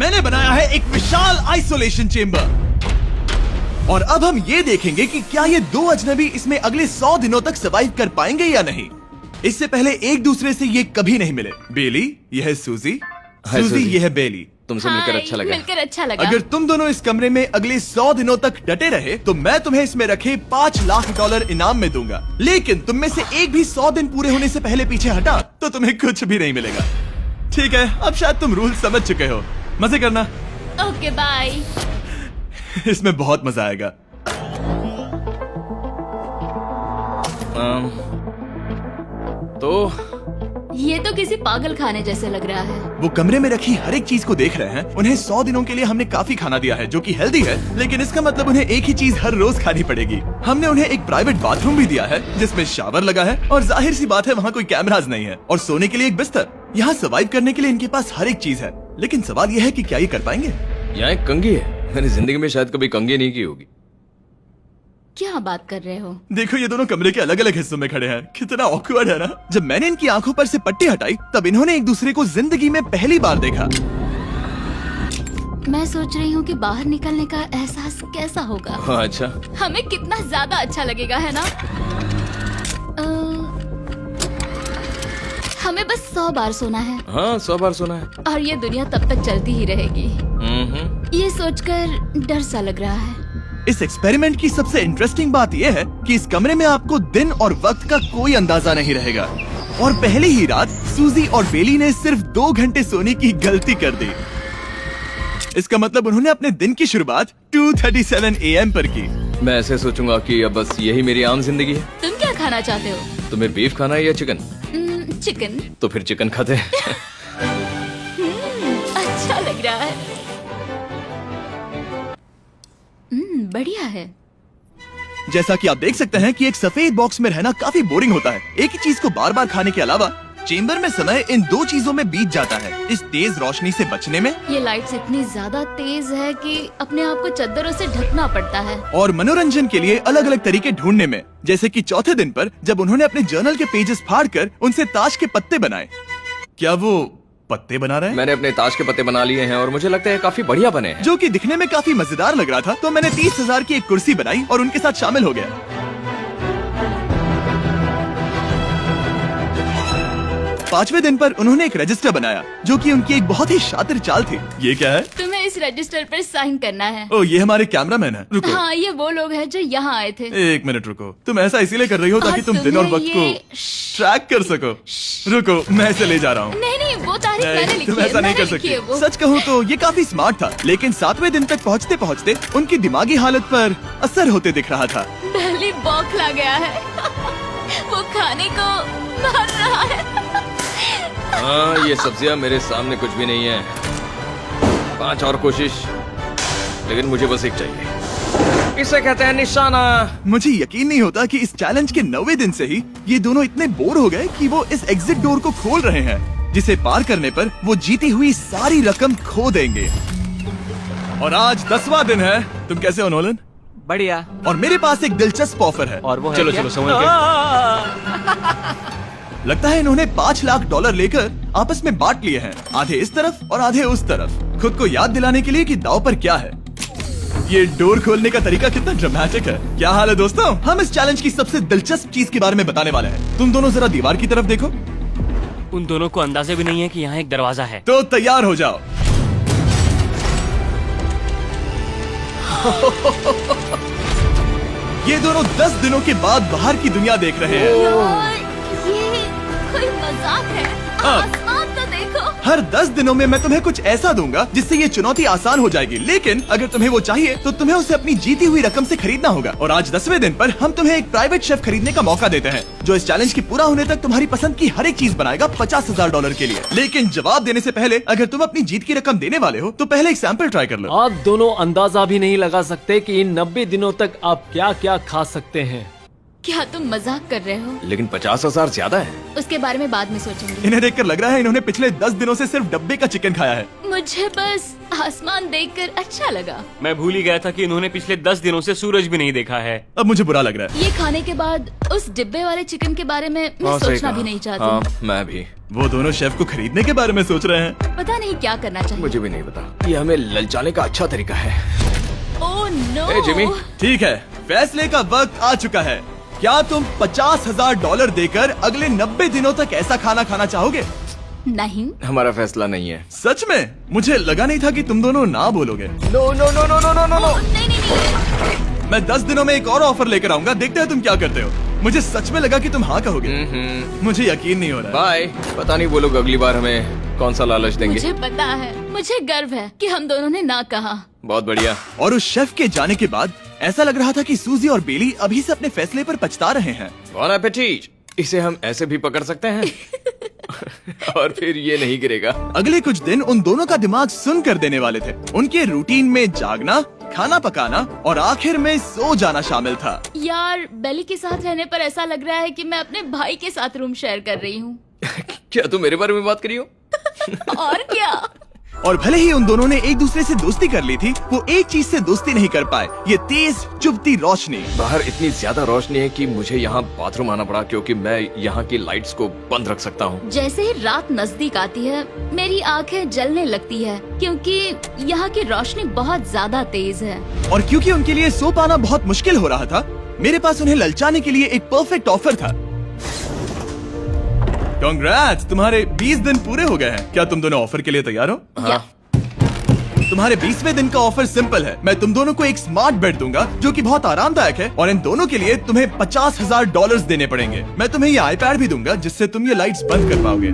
मैंने बनाया है एक विशाल आइसोलेशन चेम्बर और अब हम ये देखेंगे कि क्या ये दो अजनबी इसमें अगले 100 दिनों तक सर्वाइव कर पाएंगे या नहीं। इससे पहले एक दूसरे से ये कभी नहीं मिले। बेली, यह है सूजी, सूजी ये है बेली। तुमसे मिलकर अच्छा लगा। मिलकर अच्छा लगा। अगर तुम दोनों इस कमरे में अगले 100 दिनों तक डटे रहे तो मैं तुम्हें इसमें रखे $5 लाख इनाम में दूंगा। लेकिन तुम में से एक भी 100 दिन पूरे होने से पहले पीछे हटा तो तुम्हें कुछ भी नहीं मिलेगा। ठीक है, अब शायद तुम रूल समझ चुके हो। मजे करना। Okay bye. इसमें बहुत मजा आएगा। तो ये तो किसी पागल खाने जैसे लग रहा है। वो कमरे में रखी हर एक चीज को देख रहे हैं। उन्हें 100 दिनों के लिए हमने काफी खाना दिया है जो कि हेल्दी है, लेकिन इसका मतलब उन्हें एक ही चीज हर रोज खानी पड़ेगी। हमने उन्हें एक प्राइवेट बाथरूम भी दिया है जिसमें शावर लगा है और जाहिर सी बात है वहाँ कोई कैमराज नहीं है, और सोने के लिए एक बिस्तर। यहाँ सर्वाइव करने के लिए इनके पास हर एक चीज है, लेकिन सवाल यह है कि क्या ये कर पाएंगे। यहाँ एक कंघी है, मैंने जिंदगी में शायद कभी कंघी नहीं की होगी। क्या बात कर रहे हो? देखो ये दोनों कमरे के अलग अलग हिस्सों में खड़े हैं। कितना ऑकवर्ड है ना। जब मैंने इनकी आंखों पर से पट्टी हटाई तब इन्होंने एक दूसरे को जिंदगी में पहली बार देखा। मैं सोच रही हूँ कि बाहर निकलने का एहसास कैसा होगा। हाँ, अच्छा। हमें कितना ज्यादा अच्छा लगेगा, है ना? हमें बस 100 बार सोना है। हाँ, 100 बार सोना है। और ये दुनिया तब तक चलती ही रहेगी। ये सोचकर डर सा लग रहा है। इस एक्सपेरिमेंट की सबसे इंटरेस्टिंग बात यह है कि इस कमरे में आपको दिन और वक्त का कोई अंदाजा नहीं रहेगा। और पहली ही रात सूजी और बेली ने सिर्फ 2 घंटे सोने की गलती कर दी। इसका मतलब उन्होंने अपने दिन की शुरुआत 2:37 AM पर की। मैं ऐसे सोचूंगा कि अब बस यही मेरी आम जिंदगी है। तुम क्या खाना चाहते हो? तुम्हें बीफ खाना है या चिकन? चिकन। तो फिर चिकन खाते हैं। अच्छा लग रहा है। बढ़िया है। जैसा कि आप देख सकते हैं कि एक सफेद बॉक्स में रहना काफी बोरिंग होता है। एक ही चीज को बार बार खाने के अलावा चेम्बर में समय इन 2 चीजों में बीत जाता है। इस तेज रोशनी से बचने में, ये लाइट्स इतनी ज्यादा तेज है कि अपने आप को चद्दरों से ढकना पड़ता है। और मनोरंजन के लिए अलग अलग तरीके ढूंढने में, जैसे कि चौथे दिन पर जब उन्होंने अपने जर्नल के पेजेस फाड़कर उनसे ताश के पत्ते बनाए। क्या वो पत्ते बना रहे हैं? मैंने अपने ताश के पत्ते बना लिए हैं और मुझे लगता है काफी बढ़िया बने हैं। जो कि दिखने में काफी मजेदार लग रहा था, तो मैंने 30,000 की एक कुर्सी बनाई और उनके साथ शामिल हो गया। 5वें दिन पर उन्होंने एक रजिस्टर बनाया जो कि उनकी एक बहुत ही शातिर चाल थी। ये क्या है? तुम्हें इस रजिस्टर पर साइन करना है। ओ, ये हमारे कैमरामैन है। रुको। हाँ, ये वो लोग हैं जो यहाँ आए थे। 1 मिनट रुको। तुम ऐसा इसीलिए कर रही हो ताकि और तुम दिन और तुम्हें वक्त को ये- ट्रैक कर सको। रुको, मैं इसे ले जा रहा हूँ। नहीं नहीं, वो तारीख मैंने लिखी तुम है। ऐसा नहीं कर मैंने लिखी है सकती। वो। सच कहूँ तो ये काफी स्मार्ट था, लेकिन 7वें दिन तक पहुँचते पहुँचते उनकी दिमागी हालत पर असर होते दिख रहा था। पहली बौखला गया है। वो खाने को मार रहा है। हाँ, ये सब्जियां मेरे सामने कुछ भी नहीं है। 5 और कोशिश, लेकिन मुझे बस एक चाहिए। इसे कहते हैं निशाना। मुझे यकीन नहीं होता कि इस चैलेंज के 9वें दिन से ही ये दोनों इतने बोर हो गए कि वो इस एग्जिट डोर को खोल रहे हैं, जिसे पार करने पर वो जीती हुई सारी रकम खो देंगे। और आज 10वां दिन है। तुम कैसे हो नोलन? बढ़िया। और मेरे पास एक दिलचस्प ऑफर है। और वो है चलो क्या? चलो समझ गए। लगता है इन्होंने $5 लाख लेकर आपस में बांट लिए हैं, आधे इस तरफ और आधे उस तरफ, खुद को याद दिलाने के लिए कि दाव पर क्या है। ये डोर खोलने का तरीका कितना ड्रामेटिक है। क्या हाल है दोस्तों? हम इस चैलेंज की सबसे दिलचस्प चीज के बारे में बताने वाले हैं। तुम दोनों जरा दीवार की तरफ देखो। उन दोनों को अंदाजा भी नहीं है कि यहाँ एक दरवाजा है। तो तैयार हो जाओ। ये दोनों 10 दिनों के बाद बाहर की दुनिया देख रहे हैं। यार, ये कोई मजाक है। आसमान तो देखो। हर 10 दिनों में मैं तुम्हें कुछ ऐसा दूंगा जिससे ये चुनौती आसान हो जाएगी, लेकिन अगर तुम्हें वो चाहिए तो तुम्हें उसे अपनी जीती हुई रकम से खरीदना होगा। और आज 10वें दिन पर हम तुम्हें एक प्राइवेट शेफ खरीदने का मौका देते हैं जो इस चैलेंज की पूरा होने तक तुम्हारी पसंद की हर एक चीज बनाएगा $50,000 के लिए। लेकिन जवाब देने से पहले अगर तुम अपनी जीत की रकम देने वाले हो तो पहले एक सैंपल ट्राई कर लो। आप दोनों अंदाजा भी नहीं लगा सकते कि इन 90 दिनों तक आप क्या क्या खा सकते हैं। क्या तुम मजाक कर रहे हो? लेकिन 50,000 ज्यादा है। उसके बारे में बाद में सोचेंगे। इन्हें देखकर लग रहा है इन्होंने पिछले 10 दिनों से सिर्फ डब्बे का चिकन खाया है। मुझे बस आसमान देखकर अच्छा लगा। मैं भूल ही गया था कि इन्होंने पिछले 10 दिनों से सूरज भी नहीं देखा है। अब मुझे बुरा लग रहा है। ये खाने के बाद उस डिब्बे वाले चिकन के बारे में मैं सही सोचना कहा। भी नहीं चाहती। हाँ, मैं भी। वो दोनों शेफ को खरीदने के बारे में सोच रहे हैं। पता नहीं क्या करना चाहिए। मुझे भी नहीं पता। ये हमें ललचाने का अच्छा तरीका है। Oh no. ए, जिमी। ठीक है, फैसले का वक्त आ चुका है। क्या तुम $50,000 देकर अगले 90 दिनों तक ऐसा खाना खाना चाहोगे? नहीं। हमारा फैसला नहीं है। सच में? मुझे लगा नहीं था कि तुम दोनों ना बोलोगे। No no no no no no no no. नहीं नहीं नहीं। मैं 10 दिनों में एक और ऑफर लेकर आऊंगा, देखते हैं तुम क्या करते हो। मुझे सच में लगा कि तुम हाँ कहोगे। मुझे यकीन नहीं हो रहा। बाय। पता नहीं वो लोग अगली बार हमें कौन सा लालच देंगे। मुझे पता है, मुझे गर्व है कि हम दोनों ने ना कहा। बहुत बढ़िया। और उस शेफ के जाने के बाद ऐसा लग रहा था कि सूजी और बेली अभी से अपने फैसले पर पछता रहे हैं। बॉन एपेटीट। इसे हम ऐसे भी पकड़ सकते हैं और फिर ये नहीं गिरेगा। अगले कुछ दिन उन दोनों का दिमाग सुन कर देने वाले थे। उनके रूटीन में जागना, खाना पकाना और आखिर में सो जाना शामिल था। यार, बेली के साथ रहने पर ऐसा लग रहा है कि मैं अपने भाई के साथ रूम शेयर कर रही हूँ। क्या तुम मेरे बारे में बात करी हो? और क्या। और भले ही उन दोनों ने एक दूसरे से दोस्ती कर ली थी, वो एक चीज से दोस्ती नहीं कर पाए, ये तेज चुभती रोशनी। बाहर इतनी ज्यादा रोशनी है कि मुझे यहाँ बाथरूम आना पड़ा क्योंकि मैं यहाँ की लाइट्स को बंद रख सकता हूँ। जैसे ही रात नजदीक आती है मेरी आंखें जलने लगती है क्योंकि यहाँ की रोशनी बहुत ज्यादा तेज है। और क्योंकि उनके लिए सो पाना बहुत मुश्किल हो रहा था, मेरे पास उन्हें ललचाने के लिए एक परफेक्ट ऑफर था। कांग्रेट्स, तुम्हारे 20 दिन पूरे हो गए हैं। क्या तुम दोनों ऑफर के लिए तैयार हो? हाँ। तुम्हारे 20वें दिन का ऑफर सिंपल है। मैं तुम दोनों को एक स्मार्ट बेड दूंगा जो कि बहुत आरामदायक है, और इन दोनों के लिए तुम्हें $50,000 देने पड़ेंगे। मैं तुम्हें ये आईपैड भी दूंगा जिससे तुम ये लाइट्स बंद कर पाओगे।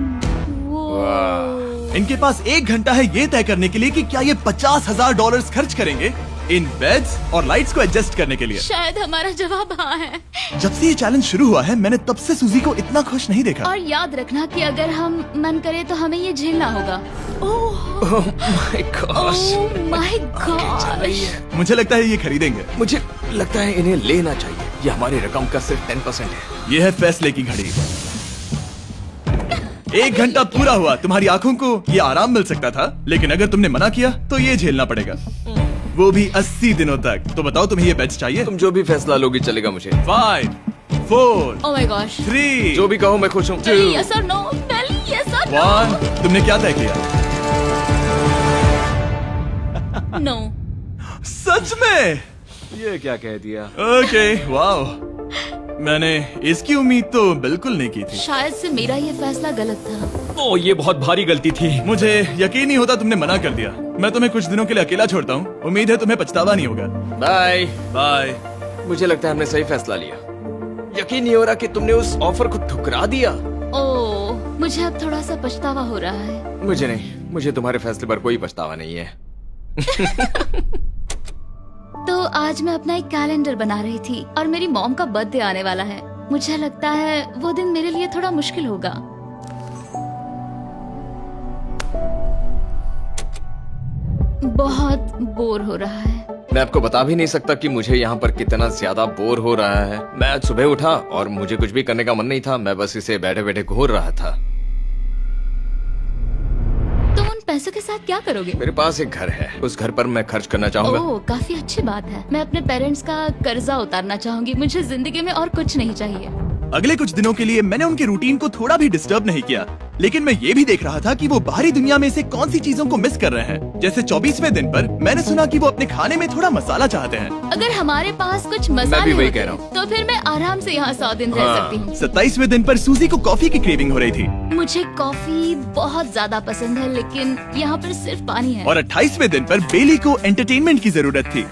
इनके पास 1 घंटा है ये तय करने के लिए कि क्या ये $50,000 खर्च करेंगे इन बेड्स और लाइट्स को एडजस्ट करने के लिए। शायद हमारा जवाब हाँ है। जब से ये चैलेंज शुरू हुआ है, मैंने तब से सूजी को इतना खुश नहीं देखा। और याद रखना कि अगर हम मन करे तो हमें ये झेलना होगा। Oh my God. मुझे लगता है ये खरीदेंगे। मुझे लगता है इन्हें लेना चाहिए। ये हमारी रकम का सिर्फ 10% है। ये है फैसले की घड़ी। 1 घंटा पूरा हुआ, तुम्हारी आंखों को ये आराम मिल सकता था, लेकिन अगर तुमने मना किया तो ये झेलना पड़ेगा, वो भी 80 दिनों तक। तो बताओ, तुम्हें ये बेड्स चाहिए? तुम जो भी फैसला लोगी चलेगा मुझे। 5, 4, ओह माय गॉश। 3, जो भी कहो मैं खुश हूँ। यस और नो। बेली यस और 1। तुमने क्या तय किया? नो। सच में? ये क्या कह दिया? Okay, wow. मैंने इसकी उम्मीद तो बिल्कुल नहीं की थी। शायद से मेरा ये फैसला गलत था। ओ, ये बहुत भारी गलती थी। मुझे यकीन नहीं होता तुमने मना कर दिया। मैं तुम्हें कुछ दिनों के लिए अकेला छोड़ता हूँ। उम्मीद है तुम्हें पछतावा नहीं होगा। Bye bye. मुझे लगता है हमने सही फैसला लिया। यकीन नहीं हो रहा कि तुमने उस ऑफर को ठुकरा दिया। ओह, मुझे अब थोड़ा सा पछतावा हो रहा है। मुझे नहीं, मुझे तुम्हारे फैसले पर कोई पछतावा नहीं है। तो आज मैं अपना एक कैलेंडर बना रही थी और मेरी मॉम का बर्थडे आने वाला है। मुझे लगता है वो दिन मेरे लिए थोड़ा मुश्किल होगा। बहुत बोर हो रहा है। मैं आपको बता भी नहीं सकता कि मुझे यहाँ पर कितना ज्यादा बोर हो रहा है। मैं आज सुबह उठा और मुझे कुछ भी करने का मन नहीं था। मैं बस इसे बैठे बैठे घूर रहा था। तुम उन पैसों के साथ क्या करोगे? मेरे पास एक घर है, उस घर पर मैं खर्च करना चाहूंगा। ओह, काफी अच्छी बात है। मैं अपने पेरेंट्स का कर्जा उतारना चाहूंगी। मुझे जिंदगी में और कुछ नहीं चाहिए। अगले कुछ दिनों के लिए मैंने उनके रूटीन को थोड़ा भी डिस्टर्ब नहीं किया, लेकिन मैं ये भी देख रहा था कि वो बाहरी दुनिया में से कौन सी चीजों को मिस कर रहे हैं। जैसे 24वें दिन पर मैंने सुना कि वो अपने खाने में थोड़ा मसाला चाहते हैं। अगर हमारे पास कुछ मसाले भी वही होते, कह रहा हूँ। तो फिर मैं आराम से यहाँ 100 दिन रह सकती हूँ। 27वें दिन पर सूजी को कॉफी की क्रेविंग हो रही थी। मुझे कॉफी बहुत ज्यादा पसंद है, लेकिन यहाँ पर सिर्फ पानी है। और 28वें दिन पर बेली को एंटरटेनमेंट की जरूरत थी।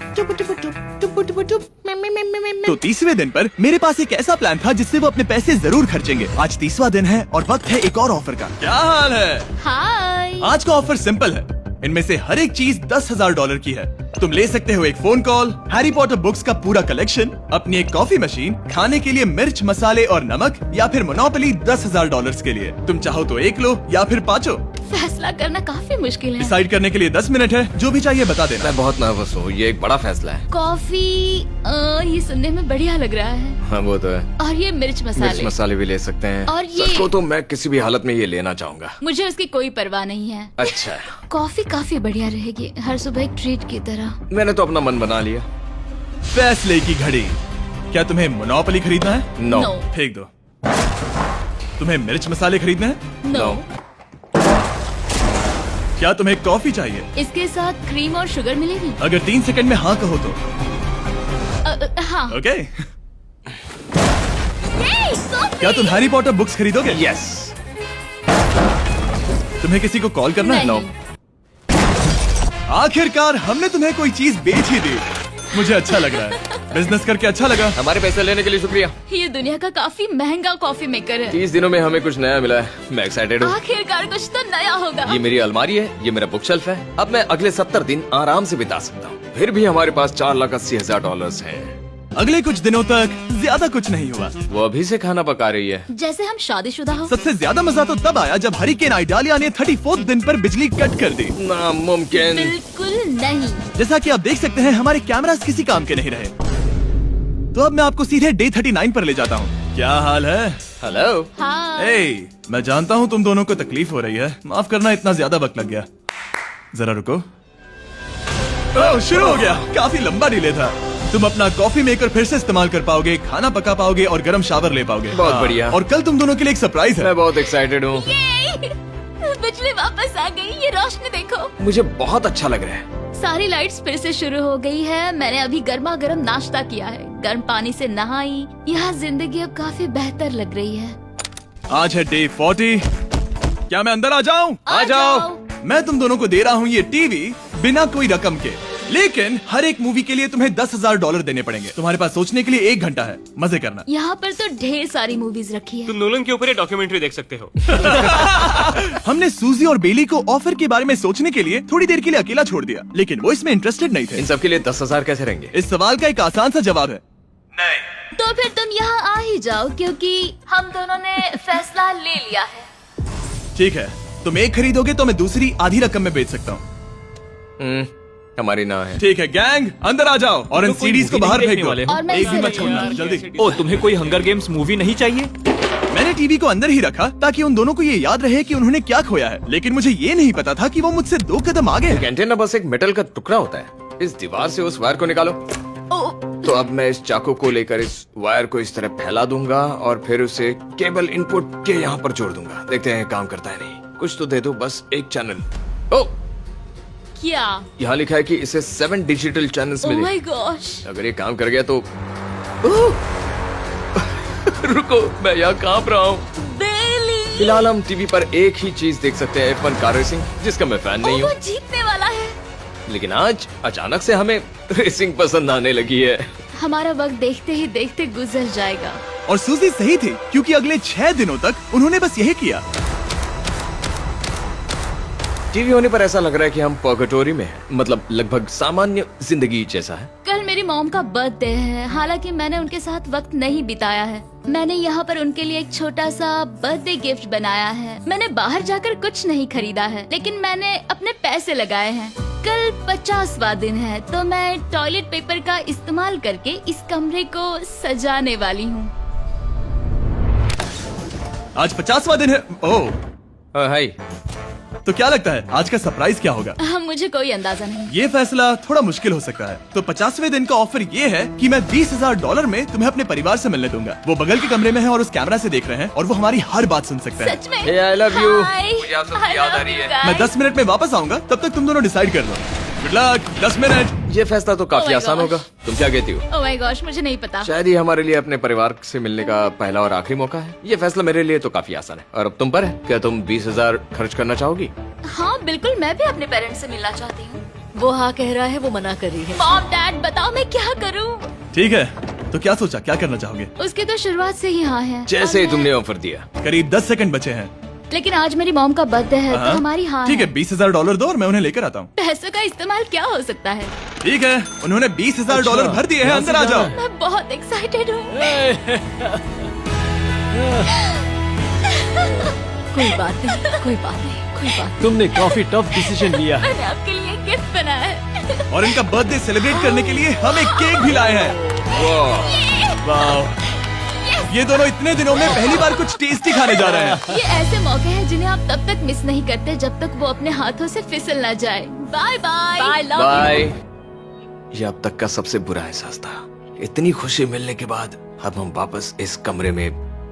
तो 30वें दिन पर मेरे पास एक ऐसा प्लान था जिससे वो अपने पैसे जरूर खर्चेंगे। आज 30वां दिन है और वक्त है एक और ऑफर का। क्या हाल है? हाय। आज का ऑफर सिंपल है। इनमें से हर एक चीज $10,000 की है। तुम ले सकते हो एक phone call, Harry Potter books का पूरा कलेक्शन, अपनी एक कॉफी मशीन, खाने के लिए मिर्च, मसाले और नमक, या फिर मोनोपोली $10,000 के लिए। तुम चाहो तो 1 लो या फिर 5। फैसला करना काफी मुश्किल है। डिसाइड करने के लिए 10 मिनट है, जो भी चाहिए बता देना। मैं बहुत नर्वस हूँ, ये एक बड़ा फैसला है। कॉफी ये सुनने में बढ़िया लग रहा है। हाँ वो तो है। और ये मिर्च मिर्च मसाले। मसाले भी ले सकते हैं। और ये- सच को तो मैं किसी भी हालत में ये लेना चाहूंगा। मुझे उसकी कोई परवाह नहीं है। अच्छा, कॉफी काफी बढ़िया रहेगी, हर सुबह एक ट्रीट की तरह। मैंने तो अपना मन बना लिया। फैसले की घड़ी। क्या तुम्हें मोनोपोली खरीदना है? नो। No. फेंक दो। तुम्हें मिर्च मसाले खरीदने हैं? नो। क्या तुम्हें कॉफी चाहिए? इसके साथ क्रीम और शुगर मिलेगी? अगर 3 सेकंड में हाँ कहो तो। हाँ। ओके। कॉफी! क्या तुम हैरी पॉटर बुक्स खरीदोगे? यस। तुम्हें किसी को कॉल करना है? नहीं। आखिरकार हमने तुम्हें कोई चीज बेच ही दी। मुझे अच्छा लग रहा है। बिजनेस करके अच्छा लगा। हमारे पैसे लेने के लिए शुक्रिया। ये दुनिया का काफी महंगा कॉफी मेकर है। 30 दिनों में हमें कुछ नया मिला है। मैं एक्साइटेड हूँ। आखिरकार कुछ तो नया होगा। ये मेरी अलमारी है, ये मेरा बुक शेल्फ है। अब मैं अगले 70 दिन आराम से बिता सकता हूँ। फिर भी हमारे पास $4,80,000 हैं। अगले कुछ दिनों तक ज्यादा कुछ नहीं हुआ। वो अभी से खाना पका रही है। जैसे हम शादीशुदा हो। सबसे ज्यादा मजा तो तब आया जब हरिकेन आइडालिया ने 34 दिन पर बिजली कट कर दी। नामुमकिन। बिल्कुल नहीं। जैसा कि आप देख सकते हैं हमारे कैमरास किसी काम के नहीं रहे। तो अब मैं आपको सीधे डे 39 पर ले जाता हूँ। क्या हाल है? हेलो। हाँ। ए, मैं जानता हूँ तुम दोनों को तकलीफ हो रही है। माफ करना, इतना ज्यादा वक्त लग गया। जरा रुको। ओह, शुरू हो गया। काफी लंबा डिले था। तुम अपना कॉफी मेकर फिर से इस्तेमाल कर पाओगे, खाना पका पाओगे और गर्म शावर ले पाओगे। बहुत हाँ, बढ़िया। और कल तुम दोनों के लिए एक सरप्राइज है। मैं बहुत एक्साइटेड हूँ। ये! बिजली वापस आ गई। ये रोशनी देखो। मुझे बहुत अच्छा लग रहा है। सारी लाइट्स फिर से शुरू हो गई है। मैंने अभी गर्मा गर्म नाश्ता किया है, गर्म पानी से नहाई। यहाँ जिंदगी अब काफी बेहतर लग रही है। आज है डे 40। क्या मैं अंदर आ जाऊं? आ जाओ। मैं तुम दोनों को दे रहा हूँ ये टीवी बिना कोई रकम के, लेकिन हर एक मूवी के लिए तुम्हें $10,000 देने पड़ेंगे। तुम्हारे पास सोचने के लिए 1 घंटा है। मजे करना। यहाँ पर तो ढेर सारी मूवीज रखी है। तुम नोलन के ऊपर ये डॉक्यूमेंट्री देख सकते हो। हमने सूजी और बेली को ऑफर के बारे में सोचने के लिए थोड़ी देर के लिए अकेला छोड़ दिया, लेकिन वो इसमें इंटरेस्टेड नहीं थे। इन सब के लिए 10,000 कैसे रहेंगे? इस सवाल का एक आसान सा जवाब है नहीं। तो फिर तुम यहाँ आ ही जाओ, क्योंकि हम दोनों ने फैसला ले लिया है। ठीक है, तुम एक खरीदोगे तो मैं दूसरी आधी रकम में बेच सकता हूँ। हमारी ना है। ठीक है गैंग, अंदर आ जाओ और इन कोई सीडीज को movie बाहर नहीं फेंक देखने दो। वाले हो? और मैं एक भी इसे मत छोड़ना, रखूंगी। जल्दी। ओ, तुम्हें कोई हंगर गेम्स मूवी नहीं चाहिए? मैंने टीवी को अंदर ही रखा ताकि उन दोनों को ये याद रहे कि उन्होंने क्या खोया है, लेकिन मुझे ये नहीं पता था कि वो मुझसे 2 कदम आगे हैं। एंटेना बस एक मेटल का टुकड़ा होता है। इस दीवार से उस वायर को निकालो। तो अब मैं इस चाकू को लेकर इस वायर को इस तरह फैला दूंगा और फिर उसे केबल इनपुट के यहाँ पर जोड़ दूंगा। देखते हैं काम करता है नहीं। कुछ तो दे दो, बस एक चैनल। ओ, क्या? यहाँ लिखा है कि इसे 7 डिजिटल चैनल्स ओह मिले। My gosh. अगर ये काम कर गया तो रुको, मैं यहाँ कांप रहा हूँ। बेली! फिलहाल हम टीवी पर एक ही चीज देख सकते हैं, F1 कार रेसिंग, जिसका मैं फैन नहीं वो हूँ। जीतने वाला है। लेकिन आज अचानक से हमें रेसिंग पसंद आने लगी है। हमारा वक्त देखते ही देखते गुजर जाएगा। और सूजी सही थी, क्योंकि अगले 6 दिनों तक उन्होंने बस यही किया। टीवी होने पर ऐसा लग रहा है कि हम पर्गेटोरी में हैं, मतलब लगभग सामान्य जिंदगी जैसा है। कल मेरी मॉम का बर्थडे है, हालांकि मैंने उनके साथ वक्त नहीं बिताया है। मैंने यहाँ पर उनके लिए एक छोटा सा बर्थडे गिफ्ट बनाया है। मैंने बाहर जाकर कुछ नहीं खरीदा है, लेकिन मैंने अपने पैसे लगाए हैं। कल 50वां दिन है, तो मैं टॉयलेट पेपर का इस्तेमाल करके इस कमरे को सजाने वाली हूँ। आज 50वां दिन है। ओह, हाय। तो क्या लगता है आज का सरप्राइज क्या होगा? मुझे कोई अंदाजा नहीं। ये फैसला थोड़ा मुश्किल हो सकता है। तो 50वें दिन का ऑफर ये है कि मैं $20,000 में तुम्हें अपने परिवार से मिलने दूंगा। वो बगल के कमरे में है और उस कैमरा से देख रहे हैं और वो हमारी हर बात सुन सकते हैं। सच में? Hey, I love you. Hi. मुझे आप सबकी I याद आ love रही you है। guys. मैं 10 मिनट में वापस आऊंगा, तब तक तुम दोनों डिसाइड कर लो। Good luck. 10 मिनट। ये फैसला तो काफी Oh my आसान gosh. होगा। तुम क्या कहती हो? ओह माय गॉश, मुझे नहीं पता। शायद ये हमारे लिए अपने परिवार से मिलने का पहला और आखिरी मौका है। ये फैसला मेरे लिए तो काफी आसान है। और अब तुम पर है। क्या तुम 20,000 खर्च करना चाहोगी? हाँ बिल्कुल, मैं भी अपने पेरेंट्स से मिलना चाहती हूँ। वो हाँ कह रहा है, वो मना कर रही है। मॉम डैड बताओ मैं क्या करूँ? ठीक है, तो क्या सोचा, क्या करना चाहोगे? उसकी तो शुरुआत से ही हाँ है। जैसे ही और तुमने ऑफर दिया। करीब 10 सेकंड बचे हैं। लेकिन आज मेरी मॉम का बर्थडे है, हाँ? तो हमारी हाँ ठीक है, $20,000 दो और मैं उन्हें लेकर आता हूँ। पैसों का इस्तेमाल क्या हो सकता है? ठीक है, उन्होंने $20,000 भर दिए हैं। अंदर आ जाओ। मैं बहुत एक्साइटेड हूँ। कोई बात नहीं, कोई बात नहीं, कोई कोई बात तुमने काफी टफ डिसीजन लिया है। मैंने आपके लिए गिफ्ट बनाया है। और इनका बर्थडे सेलिब्रेट करने के लिए हम एक केक भी लाए हैं। वाह, ये दोनों इतने दिनों में पहली बार कुछ टेस्टी खाने जा रहे हैं। ये ऐसे मौके हैं जिन्हें आप तब तक मिस नहीं करते जब तक वो अपने हाथों से फिसल ना जाए। Bye bye bye, love bye. ये अब तक का सबसे बुरा एहसास था। इतनी खुशी मिलने के बाद अब हम वापस इस कमरे में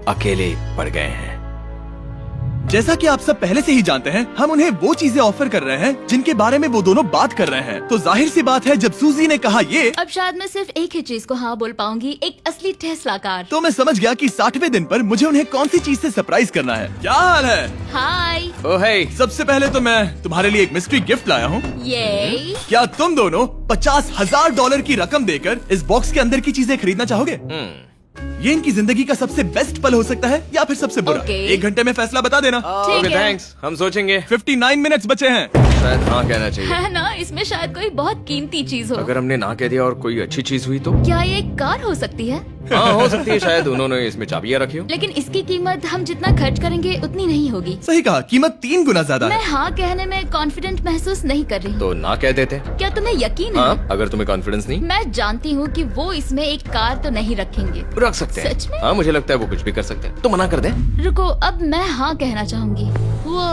अकेले पड़ गए हैं। जैसा कि आप सब पहले से ही जानते हैं, हम उन्हें वो चीजें ऑफर कर रहे हैं जिनके बारे में वो दोनों बात कर रहे हैं। तो जाहिर सी बात है, जब सूजी ने कहा ये, अब शायद मैं सिर्फ एक ही चीज को हाँ बोल पाऊंगी, एक असली टेस्ला कार। तो मैं समझ गया कि 60वें दिन पर मुझे उन्हें कौन सी चीज से सरप्राइज करना है। क्या हाल है? हाय। ओ हे, सबसे पहले तो मैं तुम्हारे लिए एक मिस्ट्री गिफ्ट लाया हूँ। ये क्या तुम दोनों $50,000 की रकम देकर इस बॉक्स के अंदर की चीजें खरीदना चाहोगे? ये इनकी जिंदगी का सबसे बेस्ट पल हो सकता है या फिर सबसे बुरा। Okay. 1 घंटे में फैसला बता देना। ठीक ओके है। थैंक्स, हम सोचेंगे। 59 मिनट्स बचे हैं। शायद हाँ कहना चाहिए। है ना, इसमें शायद कोई बहुत कीमती चीज हो। अगर हमने ना कह दिया और कोई अच्छी चीज हुई तो? क्या ये एक कार हो सकती है? हाँ हो सकती है, शायद उन्होंने इसमें चाबियां रखी हो। लेकिन इसकी कीमत हम जितना खर्च करेंगे उतनी नहीं होगी। सही कहा, कीमत 3 गुना ज्यादा मैं है। हाँ कहने में कॉन्फिडेंट महसूस नहीं कर रही हूँ। तो ना कह देते। क्या तुम्हें यकीन है? हाँ, अगर तुम्हें कॉन्फिडेंस नहीं, मैं जानती हूँ कि वो इसमें एक कार तो नहीं रखेंगे। रख सकते हैं। सच में? हाँ मुझे लगता है वो कुछ भी कर सकते हैं। तो मना कर दे। रुको, अब मैं हाँ कहना चाहूंगी। वो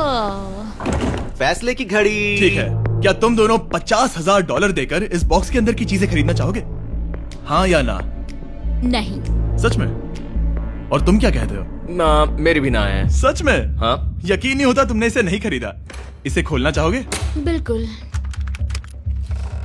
फैसले की घड़ी। ठीक है, क्या तुम दोनों $50,000 देकर इस बॉक्स के अंदर की चीजें खरीदना चाहोगे? हाँ या ना? नहीं। सच में? और तुम क्या कहते हो? ना, मेरी भी ना है। सच में? हाँ यकीन नहीं होता तुमने इसे नहीं खरीदा। इसे खोलना चाहोगे? बिल्कुल।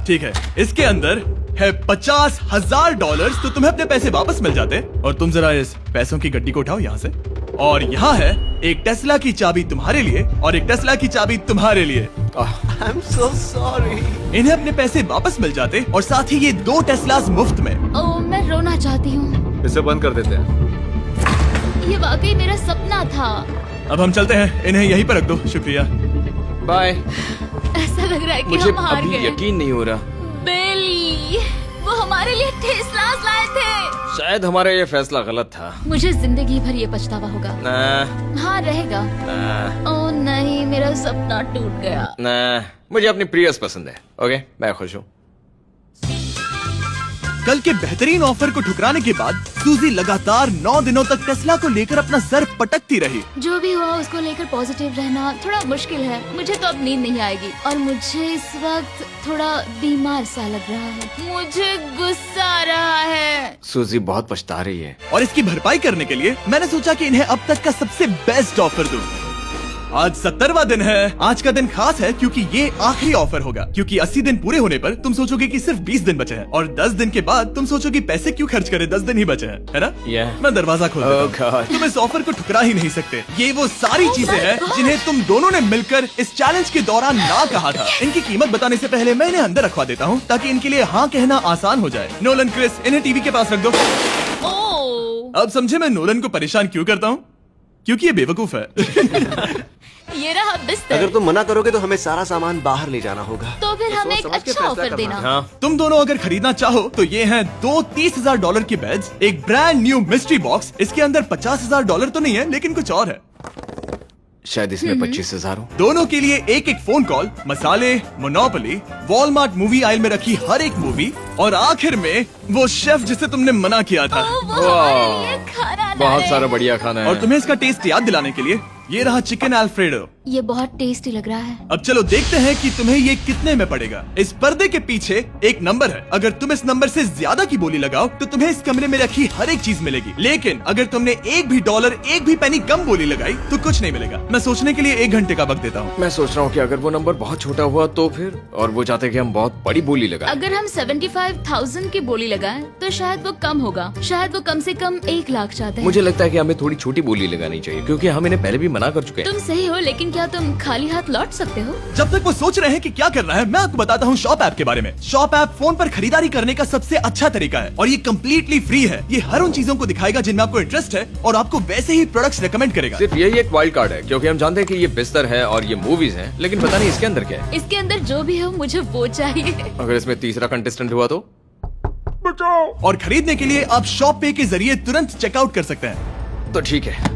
ठीक है, इसके अंदर है $50,000, तो तुम्हें अपने पैसे वापस मिल जाते। और तुम जरा इस पैसों की गड्डी को उठाओ यहाँ से। और यहाँ है एक टेस्ला की चाबी तुम्हारे लिए और एक टेस्ला की चाबी तुम्हारे लिए। I am so sorry. इन्हें अपने पैसे वापस मिल जाते और साथ ही ये 2 टेस्लास मुफ्त में। ओ, मैं रोना चाहती हूँ। इसे बंद कर देते हैं। ये वाकई मेरा सपना था। अब हम चलते हैं, इन्हें यहीं पर रख दो। शुक्रिया। बाय। ऐसा लग रहा है कि मुझे हम हार अभी गए। यकीन नहीं हो रहा। बिली, वो हमारे लिए टेस्लास लाए थे। शायद हमारा ये फैसला गलत था। मुझे जिंदगी भर ये पछतावा होगा। ना हाँ रहेगा। ना ओ नहीं, मेरा सपना टूट गया। ना, मुझे अपनी प्रियस पसंद है। ओके, मैं खुश हूँ। कल के बेहतरीन ऑफर को ठुकराने के बाद सूजी लगातार 9 दिनों तक टेस्ला को लेकर अपना सर पटकती रही। जो भी हुआ उसको लेकर पॉजिटिव रहना थोड़ा मुश्किल है। मुझे तो अब नींद नहीं आएगी और मुझे इस वक्त थोड़ा बीमार सा लग रहा है। मुझे गुस्सा आ रहा है। सूजी बहुत पछता रही है। और इसकी भरपाई करने के लिए मैंने सोचा कि इन्हें अब तक का सबसे बेस्ट ऑफर दूं। आज 70वां दिन है। आज का दिन खास है क्योंकि ये आखिरी ऑफर होगा। क्योंकि 80 दिन पूरे होने पर तुम सोचोगे कि सिर्फ 20 दिन बचे हैं और 10 दिन के बाद तुम सोचोगे पैसे क्यों खर्च करें, 10 दिन ही बचे हैं, है ना? Yeah. मैं दरवाजा खोल देता हूं। Oh God. तुम इस ऑफर को ठुकरा ही नहीं सकते। ये वो सारी चीजें हैं जिन्हें तुम दोनों ने मिलकर इस चैलेंज के दौरान ना कहा था। इनकी कीमत बताने से पहले मैं इन्हें अंदर रखवा देता हूँ ताकि इनके लिए हाँ कहना आसान हो जाए। नोलन, क्रिस, इन्हें टीवी के पास रख दो। ओ, अब समझे मैं नोलन को परेशान क्यों करता हूँ? क्योंकि ये बेवकूफ है। ये रहा बिस्तर। अगर तुम मना करोगे तो हमें सारा सामान बाहर ले जाना होगा। तो फिर हमें एक समझ के अच्छा फैसला ऑफर करना देना। है। हाँ तुम दोनों अगर खरीदना चाहो तो ये हैं 2 $30,000 के बेड्स, एक ब्रांड न्यू मिस्ट्री बॉक्स। इसके अंदर $50,000 तो नहीं है लेकिन कुछ और है। शायद इसमें 25,000 हो। दोनों के लिए एक एक फोन कॉल, मसाले, मोनोपोली, वॉलमार्ट मूवी आइल में रखी हर एक मूवी और आखिर में वो शेफ जिसे तुमने मना किया था। ओ, वो हमारे लिए खाना ला बहुत रहे सारा हैं। बढ़िया खाना है। और तुम्हें इसका टेस्ट याद दिलाने के लिए ये रहा चिकन अल्फ्रेडो। ये बहुत टेस्टी लग रहा है। अब चलो देखते हैं कि तुम्हें ये कितने में पड़ेगा। इस पर्दे के पीछे एक नंबर है। अगर तुम इस नंबर से ज्यादा की बोली लगाओ तो तुम्हें इस कमरे में रखी हर एक चीज मिलेगी। लेकिन अगर तुमने एक भी डॉलर, एक भी पेनी कम बोली लगाई तो कुछ नहीं मिलेगा। मैं सोचने के लिए 1 घंटे का वक्त देता हूँ। मैं सोच रहा हूँ कि अगर वो नंबर बहुत छोटा हुआ तो फिर, और वो चाहते कि हम बहुत बड़ी बोली लगाएं। अगर हम 75,000 की बोली लगाएं तो शायद वो कम होगा। शायद वो कम से कम 1 लाख चाहते हैं। मुझे लगता है कि हमें थोड़ी छोटी बोली लगानी चाहिए क्योंकि हम इन्हें पहले भी मना कर चुके हैं। तुम सही हो, लेकिन क्या तुम खाली हाथ लौट सकते हो? जब तक वो सोच रहे हैं कि क्या करना है, मैं आपको बताता हूँ शॉप ऐप के बारे में। शॉप ऐप फोन पर खरीदारी करने का सबसे अच्छा तरीका है और ये कम्प्लीटली फ्री है। ये हर उन चीजों को दिखाएगा जिनमें आपको इंटरेस्ट है और आपको वैसे ही प्रोडक्ट्स रेकमेंड करेगा। सिर्फ यही एक वाइल्ड कार्ड है क्योंकि हम जानते हैं कि ये बिस्तर है और ये मूवीज हैं, लेकिन पता नहीं इसके अंदर क्या है। इसके अंदर जो भी हो मुझे वो चाहिए। अगर इसमें तीसरा कंटेस्टेंट हुआ तो? और खरीदने के लिए आप शॉप पे के जरिए तुरंत चेकआउट कर सकते हैं। तो ठीक है,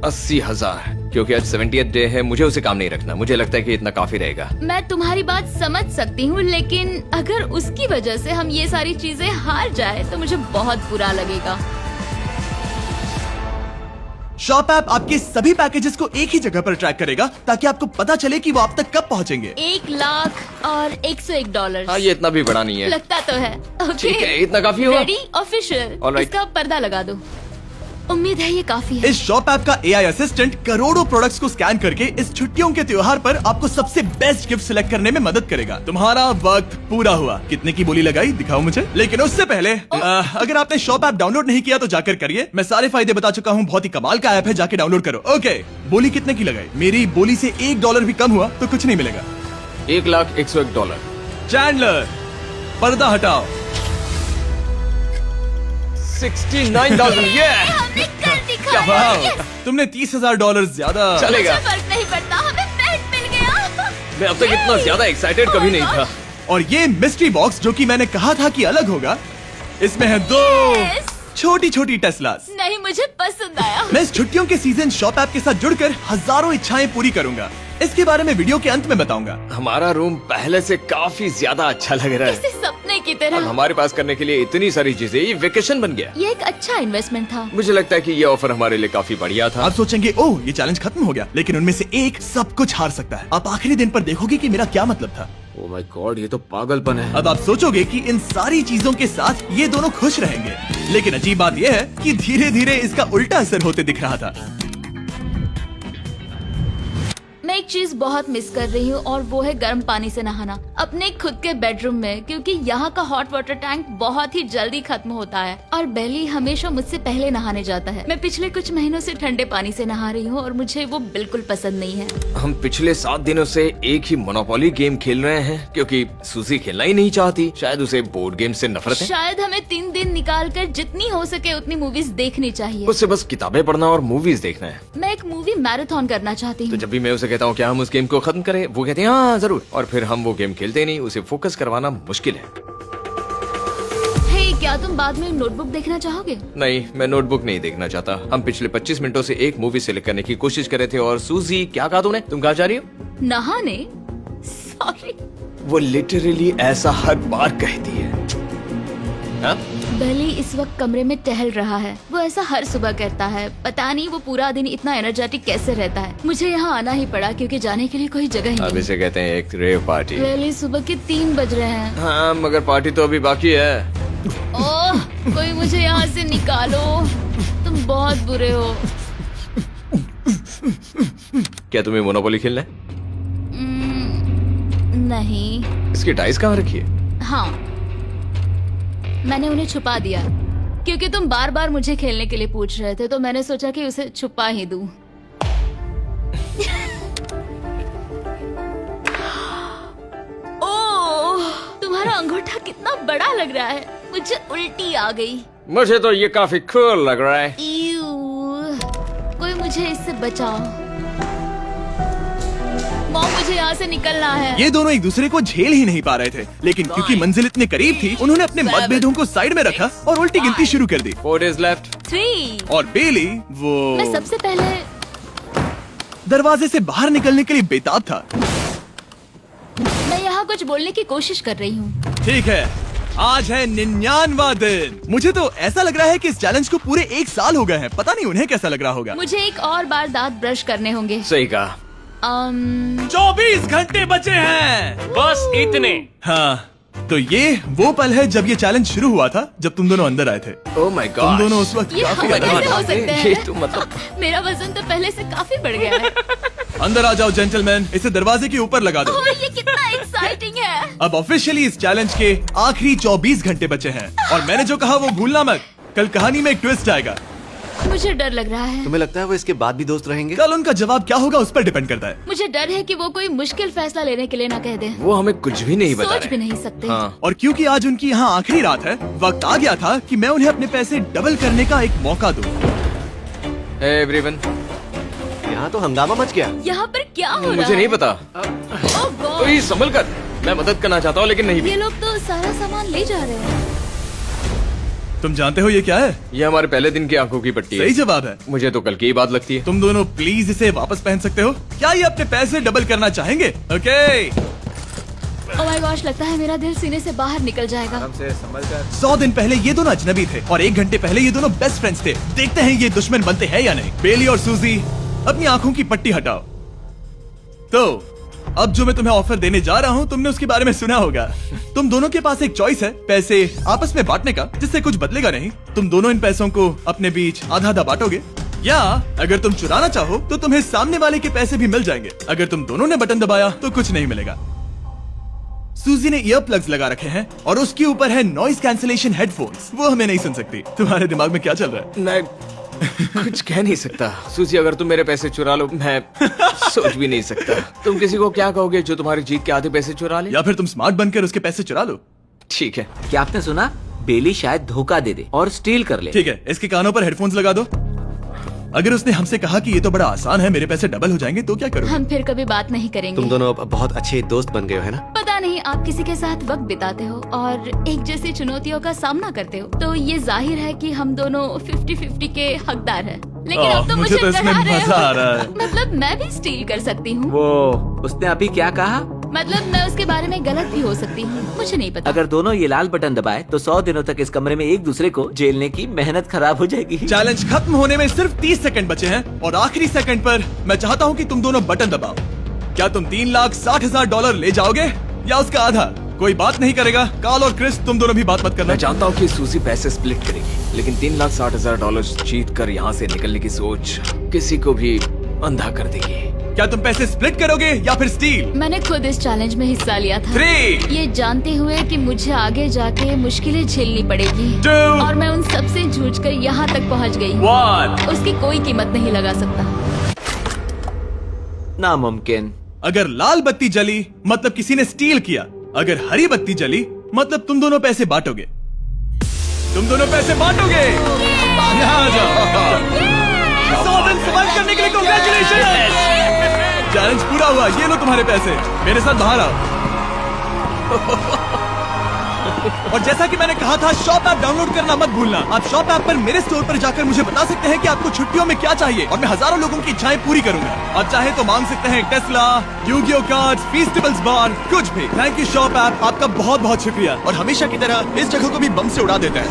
80,000, क्योंकि आज 70th डे है, मुझे उसे काम नहीं रखना। मुझे लगता है कि इतना काफी रहेगा। मैं तुम्हारी बात समझ सकती हूँ, लेकिन अगर उसकी वजह से हम ये सारी चीजें हार जाए तो मुझे बहुत बुरा लगेगा। शॉप ऐप आपके सभी पैकेजेस को एक ही जगह पर ट्रैक करेगा ताकि आपको पता चले कि वो आप तक कब पहुंचेंगे। 1 लाख और $101। हाँ, ये इतना भी बड़ा नहीं है। लगता तो है। ओके, ठीक है, इतना काफी होगा। Ready, official. Alright. इसका पर्दा लगा दो। उम्मीद है ये काफी है। इस शॉप ऐप का AI असिस्टेंट करोड़ों प्रोडक्ट्स को स्कैन करके इस छुट्टियों के त्योहार पर आपको सबसे बेस्ट गिफ्ट सिलेक्ट करने में मदद करेगा। तुम्हारा वक्त पूरा हुआ। कितने की बोली लगाई दिखाओ मुझे। लेकिन उससे पहले अगर आपने शॉप ऐप डाउनलोड नहीं किया तो जाकर करिए। मैं सारे फायदे बता चुका हूँ। बहुत ही कमाल का ऐप है, जाके डाउनलोड करो। ओके, बोली कितने की लगाई? मेरी बोली से $1 भी कम हुआ तो कुछ नहीं मिलेगा। $1,01,001। चैंडलर, पर्दा हटाओ। 69,000। ये हमने कर दिखाया। वाह, तुमने $30,000 ज्यादा। चलेगा। मुझे फर्क नहीं पड़ता, हमें बेड मिल गया। मैं अब तक इतना ज्यादा एक्साइटेड कभी नहीं था। और ये मिस्ट्री बॉक्स जो कि मैंने कहा था कि अलग होगा, इसमें है 2 Yes. छोटी छोटी टेस्लास। नहीं, मुझे पसंद आया। मैं इस छुट्टियों के सीजन शॉप ऐप के साथ जुड़कर हजारों इच्छाएं पूरी करूंगा। इसके बारे में वीडियो के अंत में बताऊंगा। हमारा रूम पहले से काफी ज्यादा अच्छा लग रहा है। किसी सपने की और तरह। हमारे पास करने के लिए इतनी सारी चीजें, ये वेकेशन बन गया। ये एक अच्छा इन्वेस्टमेंट था। मुझे लगता है कि ये ऑफर हमारे लिए काफी बढ़िया था। आप सोचेंगे ओह ये चैलेंज खत्म हो गया, लेकिन उनमें से एक सब कुछ हार सकता है। आप आखिरी दिन पर देखोगे कि मेरा क्या मतलब था। ओह माय गॉड, ये तो पागलपन है। अब आप सोचोगे कि इन सारी चीजों के साथ ये दोनों खुश रहेंगे, लेकिन अजीब बात यह है कि धीरे धीरे इसका उल्टा असर होते दिख रहा था। मैं एक चीज बहुत मिस कर रही हूँ और वो है गर्म पानी से नहाना अपने खुद के बेडरूम में, क्योंकि यहाँ का हॉट वाटर टैंक बहुत ही जल्दी खत्म होता है और बेली हमेशा मुझसे पहले नहाने जाता है। मैं पिछले कुछ महीनों से ठंडे पानी से नहा रही हूँ और मुझे वो बिल्कुल पसंद नहीं है। हम पिछले 7 दिनों से एक ही मोनोपोली गेम खेल रहे हैं, क्योंकि सूजी खेलना ही नहीं चाहती। शायद उसे बोर्ड गेम से नफरत है। शायद हमें 3 दिन निकाल कर जितनी हो सके उतनी मूवीज देखनी चाहिए। उससे बस किताबें पढ़ना और मूवीज देखना है। मैं एक मूवी मैराथन करना चाहती तो हूँ। जब भी मैं उसे कहता हूँ क्या हम उस गेम को खत्म करें, वो कहते हैं हाँ जरूर, और फिर हम वो गेम खेलते नहीं। उसे फोकस करवाना मुश्किल है। हे, क्या तुम बाद में नोटबुक देखना चाहोगे? नहीं, मैं नोटबुक नहीं देखना चाहता। हम पिछले 25 मिनटों से एक मूवी सिलेक्ट करने की कोशिश कर रहे थे। और सूजी, क्या कहा तूने? तुम कहाँ जा रही हो? नहाने? सॉरी। वो लिटरली ऐसा हर बार कहती है। हाँ? बेली इस वक्त कमरे में टहल रहा है। वो ऐसा हर सुबह करता है। पता नहीं वो पूरा दिन इतना एनर्जेटिक कैसे रहता है। मुझे यहाँ आना ही पड़ा क्योंकि जाने के लिए कोई जगह ही अब नहीं। इसे कहते हैं एक रेव पार्टी। बेली, सुबह के 3 बज रहे हैं। हाँ, मगर पार्टी तो अभी बाकी है। ओह, कोई मुझे यहाँ से निकालो। तुम बहुत बुरे हो। क्या तुम्हें मोनोपोली खेलना है? नहीं। इसकी डाइस कहाँ रखी है? हाँ, मैंने उन्हें छुपा दिया क्योंकि तुम बार बार मुझे खेलने के लिए पूछ रहे थे, तो मैंने सोचा कि उसे छुपा ही दूं। ओह, तुम्हारा अंगूठा कितना बड़ा लग रहा है। मुझे उल्टी आ गई। मुझे तो ये काफी कूल लग रहा है। ईऊ, कोई मुझे इससे बचाओ। मॉम, मुझे यहाँ से निकलना है। ये दोनों एक दूसरे को झेल ही नहीं पा रहे थे, लेकिन क्योंकि मंजिल इतने करीब थी, उन्होंने अपने मतभेदों को साइड में रखा और उल्टी गिनती शुरू कर दी। 4 days left। 3। और बेली वो मैं सबसे पहले दरवाजे से बाहर निकलने के लिए बेताब था। मैं यहाँ कुछ बोलने की कोशिश कर रही हूँ। ठीक है, आज है 99वां दिन। मुझे तो ऐसा लग रहा है कि इस चैलेंज को पूरे 1 साल हो गए हैं। पता नहीं उन्हें कैसा लग रहा होगा। मुझे एक और बार दांत ब्रश करने होंगे। सही कहा। 24 घंटे बचे हैं। बस इतने। हाँ, तो ये वो पल है जब ये चैलेंज शुरू हुआ था, जब तुम दोनों अंदर आए थे। Oh my God. तुम दोनों उस वक्त ये काफी हम अलग कैसे हो थे। सकते ये हैं? तो मतलब मेरा वजन तो पहले से काफी बढ़ गया है। अंदर आ जाओ जेंटलमैन, इसे दरवाजे के ऊपर लगा दो। ओह, ये कितना एक्साइटिंग है। अब ऑफिशियली इस चैलेंज के आखिरी 24 घंटे बचे हैं, और मैंने जो कहा वो भूलना मत। कल कहानी में एक ट्विस्ट आएगा। मुझे डर लग रहा है। तुम्हें लगता है वो इसके बाद भी दोस्त रहेंगे? कल उनका जवाब क्या होगा उस पर डिपेंड करता है। मुझे डर है कि वो कोई मुश्किल फैसला लेने के लिए ना कह दे। वो हमें कुछ भी नहीं बता सोच रहे। भी नहीं सकते। हाँ। और क्योंकि आज उनकी यहाँ आखिरी रात है, वक्त आ गया था कि मैं उन्हें अपने पैसे डबल करने का एक मौका दूं। Hey everyone। यहाँ तो हंगामा मच गया। यहाँ पर क्या हो रहा है? मुझे नहीं पता। ओह गॉड, ओए, संभल कर। मैं मदद करना चाहता हूँ लेकिन नहीं भी। ये लोग तो सारा सामान ले जा रहे हैं। तुम जानते हो ये क्या है? ये हमारे पहले दिन की आंखों की पट्टी सही है। जवाब है। मुझे तो कल की ही बात लगती है। तुम दोनों प्लीज इसे वापस पहन सकते हो? क्या ये अपने पैसे डबल करना चाहेंगे? ओके। ओह माय गॉश, लगता है मेरा दिल सीने से बाहर निकल जाएगा। 100 दिन पहले ये दोनों अजनबी थे और 1 घंटे पहले ये दोनों बेस्ट फ्रेंड्स थे। देखते हैं ये दुश्मन बनते हैं या नहीं। बेली और सूजी, अपनी आंखों की पट्टी हटाओ। तो अब जो मैं तुम्हें ऑफर देने जा रहा हूँ, तुमने उसके बारे में सुना होगा। तुम दोनों के पास एक चॉइस है पैसे आपस में बांटने का, जिससे कुछ बदलेगा नहीं। तुम दोनों इन पैसों को अपने बीच आधा आधा बांटोगे, या अगर तुम चुराना चाहो तो तुम्हें सामने वाले के पैसे भी मिल जाएंगे। अगर तुम दोनों ने बटन दबाया तो कुछ नहीं मिलेगा। सूजी ने ईयर प्लग्स लगा रखे हैं और उसके ऊपर है नॉइस कैंसिलेशन हेडफोन्स। वो हमें नहीं सुन सकती। तुम्हारे दिमाग में क्या चल रहा है? मैं कुछ कह नहीं सकता। सूजी, अगर तुम मेरे पैसे चुरा लो, मैं सोच भी नहीं सकता। तुम किसी को क्या कहोगे जो तुम्हारी जीत के आधे पैसे चुरा ले? या फिर तुम स्मार्ट बनकर उसके पैसे चुरा लो। ठीक है। क्या आपने सुना? बेली शायद धोखा दे दे और स्टील कर ले। ठीक है, इसके कानों पर हेडफोन्स लगा दो। अगर उसने हमसे कहा कि ये तो बड़ा आसान है, मेरे पैसे डबल हो जाएंगे, तो क्या करोगे? हम फिर कभी बात नहीं करेंगे। तुम दोनों अब बहुत अच्छे दोस्त बन गए हो, है ना? पता नहीं, आप किसी के साथ वक्त बिताते हो और एक जैसी चुनौतियों का सामना करते हो, तो ये जाहिर है कि हम दोनों 50-50 के हकदार हैं। लेकिन अब तो मुझे मुझे तो इसमें डरा रहे मजा आ रहा है। हो। मतलब मैं भी स्टील कर सकती हूँ। वो उसने अभी क्या कहा? मतलब मैं उसके बारे में गलत भी हो सकती हूँ, मुझे नहीं पता। अगर दोनों ये लाल बटन दबाए तो 100 दिनों तक इस कमरे में एक दूसरे को झेलने की मेहनत खराब हो जाएगी। चैलेंज खत्म होने में सिर्फ 30 सेकंड बचे हैं और आखिरी सेकंड पर मैं चाहता हूँ कि तुम दोनों बटन दबाओ। क्या तुम $3,60,000 ले जाओगे या उसका आधा? कोई बात नहीं करेगा। कार्ल और क्रिस, तुम दोनों भी बात मत करना। मैं जानता हूँ कि सूजी पैसे स्प्लिट करेगी, लेकिन $3,60,000 जीत कर यहाँ से निकलने की सोच किसी को भी अंधा कर देगी। क्या तुम पैसे स्प्लिट करोगे या फिर स्टील? मैंने खुद इस चैलेंज में हिस्सा लिया था, 3, ये जानते हुए कि मुझे आगे जाके मुश्किलें झेलनी पड़ेगी 2, और मैं उन सब से जूझकर यहाँ तक पहुँच गई। 1। उसकी कोई कीमत नहीं लगा सकता। नामुमकिन। अगर लाल बत्ती जली मतलब किसी ने स्टील किया, अगर हरी बत्ती जली मतलब तुम दोनों पैसे बांटोगे। तुम दोनों पैसे बांटोगे। यहाँ आ जाओ। 100 दिन सर्वाइव करने के लिए कांग्रेचुलेशन। चैलेंज पूरा हुआ। ये लो तुम्हारे पैसे, मेरे साथ बाहर आओ। और जैसा कि मैंने कहा था, शॉप ऐप डाउनलोड करना मत भूलना। आप शॉप ऐप पर मेरे स्टोर पर जाकर मुझे बता सकते हैं कि आपको छुट्टियों में क्या चाहिए और मैं हजारों लोगों की इच्छाएं पूरी करूंगा। आप चाहे तो मांग सकते हैं टेस्ला, यूगियो कार्ड्स, फेस्टिवल्स बार, कुछ भी। थैंक यू शॉप ऐप, आपका बहुत बहुत शुक्रिया। और हमेशा की तरह इस जगह को भी बम से उड़ा देता है।